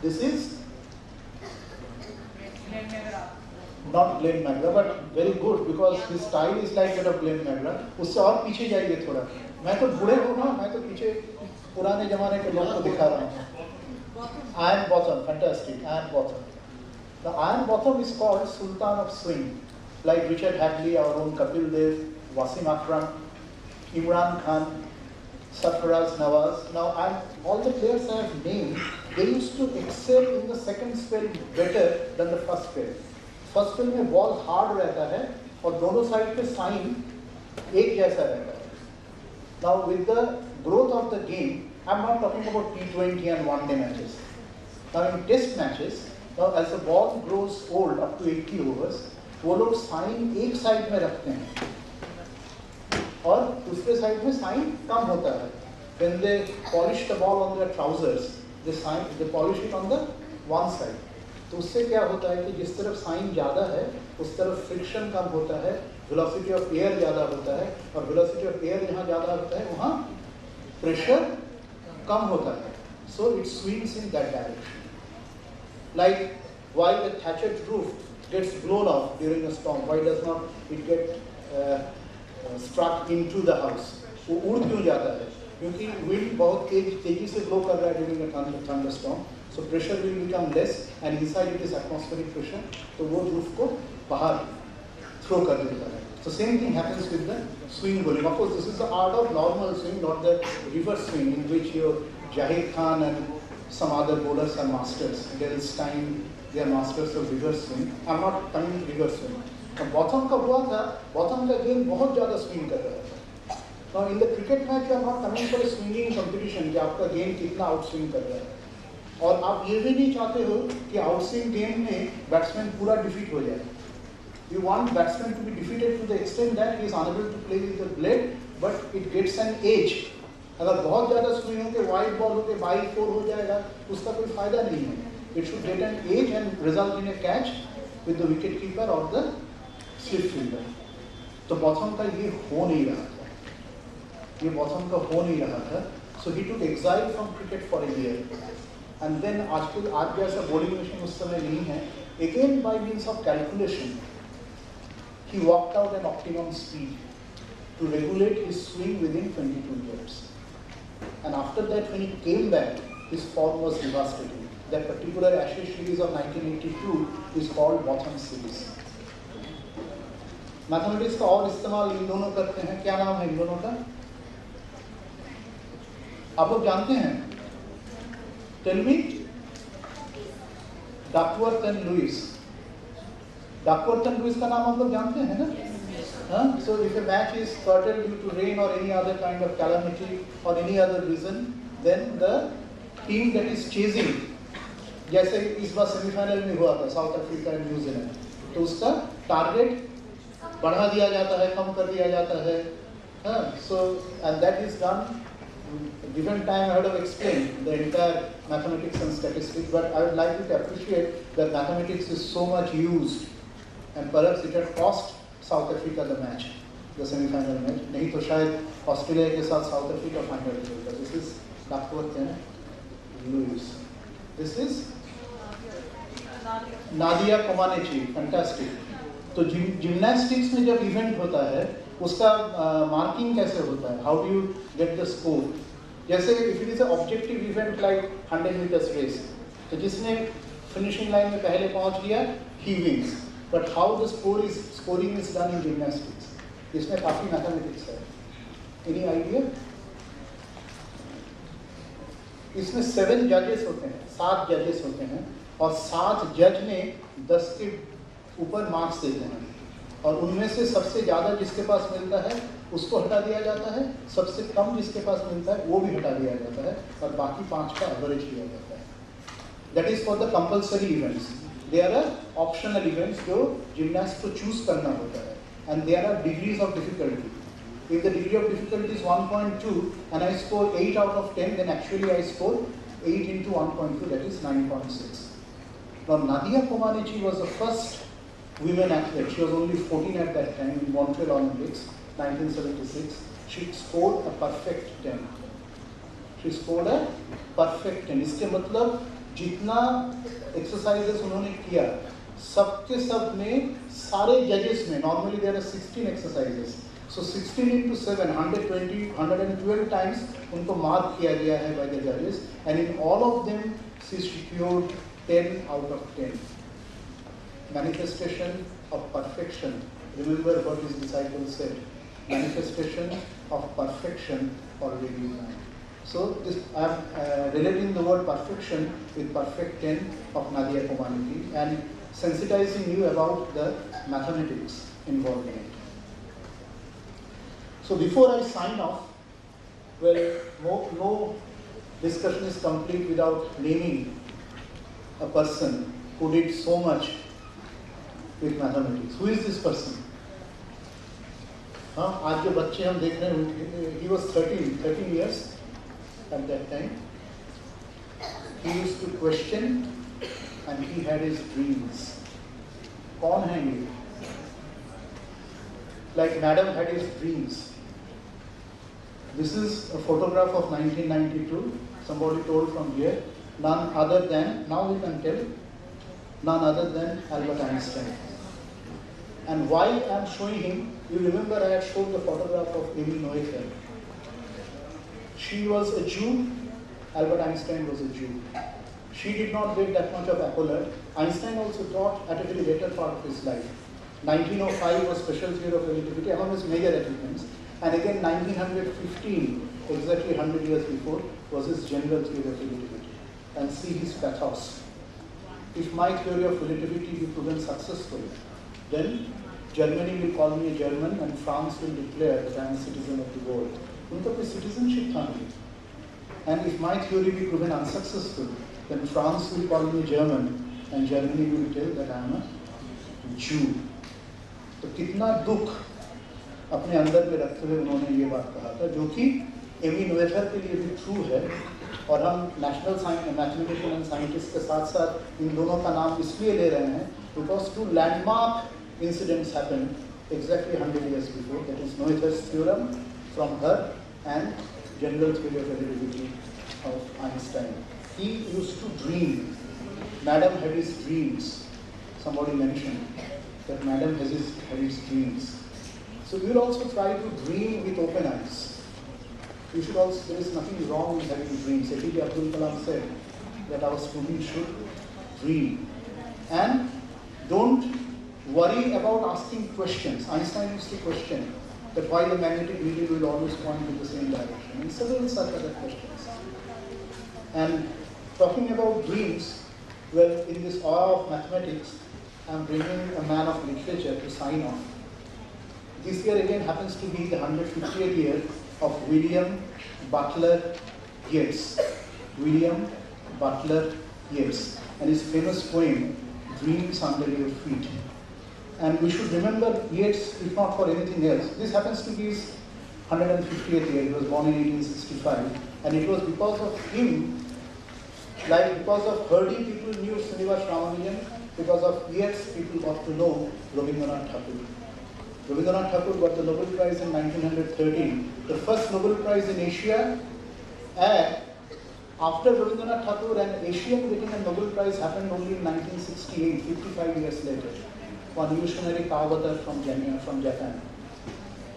This is not Glenn Magra, but very good because his style is like that of Glenn Magra. उससे और पीछे जाइए थोड़ा. मैं तो बूढ़े हूँ ना, मैं तो पीछे पुराने जमाने के लोग को दिखा रहा हूँ. Iron Bottom, fantastic. Iron Bottom. The Iron Bottom is called Sultan of Swing, like Richard Hadley, our own Kapil Dev, Wasim Akram, Imran Khan, Sarfaraz Nawaz. Now, all the players I have named, they used to excel in the second spell better than the first spell. First spell में ball hard रहता है और दोनों side पे sign एक जैसा रहता है. Now with the growth of the game, I am not talking about T20 and one day matches. Now in test matches, now as the ball grows old up to 80 overs, वो लोग sign एक side में रखते हैं और दूसरे side में sign कम होता है. When they polish the ball on their trousers, they polish it on the one side. तो उससे क्या होता है कि जिस तरफ साइन ज़्यादा है उस तरफ फ्रिक्शन कम होता है, वेलोसिटी ऑफ एयर ज़्यादा होता है, और वेलोसिटी ऑफ एयर जहाँ ज़्यादा होता है वहाँ प्रेशर कम होता है. So it swings in that direction. Like why the thatched roof gets blown off during a storm, why does not it get struck into the house? वो उड़ क्यों जाता है? क्योंकि विंड बहुत तेजी से ब्लो कर रहा है during a thunderstorm. So pressure will become less and inside it is atmospheric pressure. तो वो roof को बाहर throw कर देता है. So same thing happens with the swing bowling. Of course, this is the art of normal swing, not the reverse swing in which your Jahid Khan and some other bowlers are masters. Daryl Stein, they are masters of reverse swing. I'm not coming to reverse swing. अब bottom का हुआ था, bottom का game बहुत ज़्यादा swing कर रहा था. Now in the cricket match, you are not coming for a swinging competition कि आपका game कितना outswing कर रहा है. और आप ये भी नहीं चाहते हो कि आउटस्विंग गेम में बैट्समैन पूरा डिफीट हो जाए. You want batsman to be defeated to the extent that he is unable to play with the blade, but it gets an edge. अगर बहुत ज़्यादा स्विंग होकर वाइड बॉल होकर 4 हो जाएगा उसका कोई फायदा नहीं है. It should get an edge and result in a catch with the wicket keeper और द स्लिप फील्डर. तो बॉथम का ये हो नहीं रहा था, ये बॉथम का हो नहीं रहा था. So he took exile from cricket for a year. And then आज जैसा bowling machine उस समय नहीं है. Again by means of calculation, he worked out an optimum speed to regulate his swing within 22 years. And after that, when he came back, his form was devastating. That particular Ashes series of 1982 is called Botham series. Mathematics का और इस्तेमाल इन दोनों करते हैं. क्या नाम है इन दोनों का? आप लोग जानते हैं? Tell me. Duckworth and Lewis. Duckworth and Lewis का नाम आप लोग जानते हैं ना? So if a match is curtailed due to rain or any other kind of calamity or any other reason, then the team that is chasing, जैसे इस बार semifinal में हुआ था साउथ अफ्रीका एंड न्यूजीलैंड, तो उसका टारगेट बढ़ा दिया जाता है, कम कर दिया जाता है. So and that is done. Given time, I would have explained the entire mathematics and statistics, but I would like you to appreciate that mathematics is so much used, and perhaps it had cost South Africa the match, the semi-final match. नहीं तो शायद Australia के साथ south Africa final खेलता. This is Duckworth and Lewis. This is Nadia Comaneci. Fantastic. तो gymnastics में जब event होता है उसका मार्किंग कैसे होता है? How do you get the score? जैसे if it is a objective event like 100 meters race, तो जिसने फिनिशिंग लाइन में पहले पहुंच गया he wins. But how the scoring is done in gymnastics? इसमें काफ़ी मैथमेटिक्स है. Any idea? इसमें 7 जजेस होते हैं, 7 जजेस होते हैं, और 7 जज ने 10 के ऊपर मार्क्स देते हैं, और उनमें से सबसे ज़्यादा जिसके पास मिलता है उसको हटा दिया जाता है, सबसे कम जिसके पास मिलता है वो भी हटा दिया जाता है, और बाकी 5 का एवरेज लिया जाता है. That is for the compulsory events. There are optional events जो जिम्नास्ट को चूज करना होता है, and there are degrees of difficulty. If the degree of difficulty is 1.2 and I score 8 out of 10, then actually I score 8 into 1.2, that is 9.6. Now Nadia Comaneci was the first women athlete. She was only 14 at that time in Montreal Olympics, 1976. She scored a perfect 10. She scored a perfect 10. इसके मतलब जितना exercises उन्होंने किया सबके सब में सारे जजेस में normally there are 16 exercises, so 16 into 7 112 times उनको मार्क किया गया है बाय द जजेस, and in all of them she secured 10 out of 10. Manifestation of perfection. Remember what his disciples said. Manifestation of perfection already in mind. So this I am relating the word perfection with perfect 10 of Nadia Comaneci and sensitizing you about the mathematics involved in it. So before I sign off, well, no discussion is complete without naming a person who did so much with mathematics. Who is this person? आज जो बच्चे हम देख रहे हैं, he was 13 years at that time. He used to question and he had his dreams. कौन है ये? Like Madam had his dreams. This is a photograph of 1992. Somebody told from here. None other than, now we can tell, none other than Albert Einstein. And why I am showing him, you remember I had shown the photograph of Emil Noether. She was a Jew, Albert Einstein was a Jew. She did not get that much of accolade. Einstein also taught at a very later part of his life. 1905 was special theory of relativity, among his major achievements. And again 1915, exactly 100 years before, was his general theory of relativity. And see his pathos. If my theory of relativity be proven successful, then Germany will call me a German and France will declare that I am a citizen of the world. उनका कोई citizenship था नहीं. And if my theory be proven unsuccessful, then France will call me a German and Germany will tell that I am a Jew. तो कितना दुख अपने अंदर में रखते हुए उन्होंने ये बात कहा था, जो कि एमी नोएथर के लिए भी ट्रू है. और हम नेशनल मैथमेटिशियन एंड साइंटिस्ट के साथ साथ इन दोनों का नाम इसलिए ले रहे हैं because two landmark incidents happen exactly 100 years before. That is Noether's theorem from her and general theory of relativity of Einstein. He used to dream. Madam had his dreams. Somebody mentioned that Madam had his dreams. So we will also try to dream with open eyes. You should also, there is nothing wrong in having dreams. APJ Abdul Kalam said that our students should dream. And don't worry about asking questions. Einstein used to question that why the magnetic needle will always point in the same direction, and several such other questions. And talking about dreams, well, in this aura of mathematics, I am bringing a man of literature to sign off. This year again happens to be the 150th year of William Butler Yeats. William Butler Yeats, and his famous poem, Dreams Under Your Feet. And we should remember Yeats, if not for anything else. This happens to be his 150th year. He was born in 1865. And it was because of him, like because of Hardy, people knew Srinivas Ramanujan. Because of Yeats, people got to know Rabindranath Tagore. Rabindranath Tagore got the Nobel Prize in 1913, the first Nobel Prize in Asia. And after Rabindranath Tagore, an Asian getting a Nobel Prize happened only in 1968, 55 years later. One missionary Kawabata from Japan.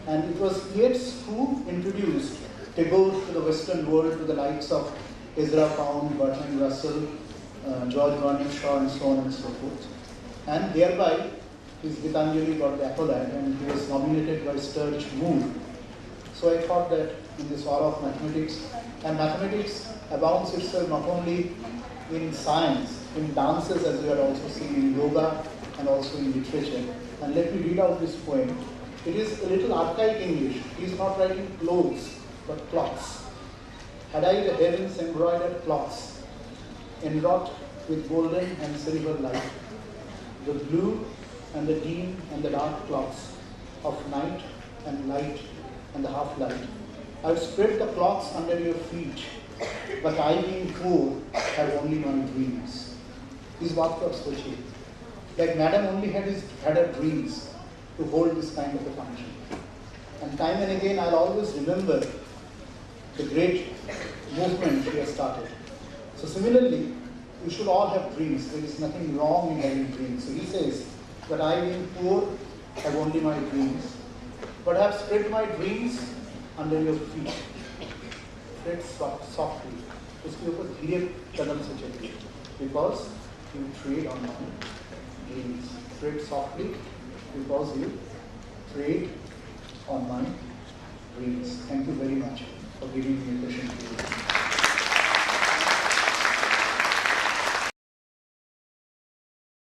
And it was Yeats who introduced Tagore to the Western world, to the likes of Ezra Pound, Bertrand Russell, George Bernard Shaw, and so on and so forth. And thereby, his Gitanjali got the accolade, and he was nominated by Sturge Moore. So I thought that in this aura of mathematics, and mathematics abounds itself not only in science, in dances, as we are also seeing in yoga, and also in literature. And let me read out this poem. It is a little archaic English. He is not writing clothes, but cloths. Had I the heavens embroidered cloths, enwrought with golden and silver light, the blue and the dim and the dark cloths of night and light and the half-light. I have spread the cloths under your feet, but I being poor have only my dreams. These बात को आप सोचिए. Like Madam only had her dreams to hold this kind of a function. And time and again I'll always remember the great movement she has started. So similarly, you should all have dreams. There is nothing wrong in having dreams. So he says that I, being poor, have only my dreams, but have spread my dreams under your feet. Tread softly. उसके ऊपर धीरे कदम से चलिए. Because you tread on my dreams. Tread softly, because you tread on my dreams. Thank you very much for giving me a question.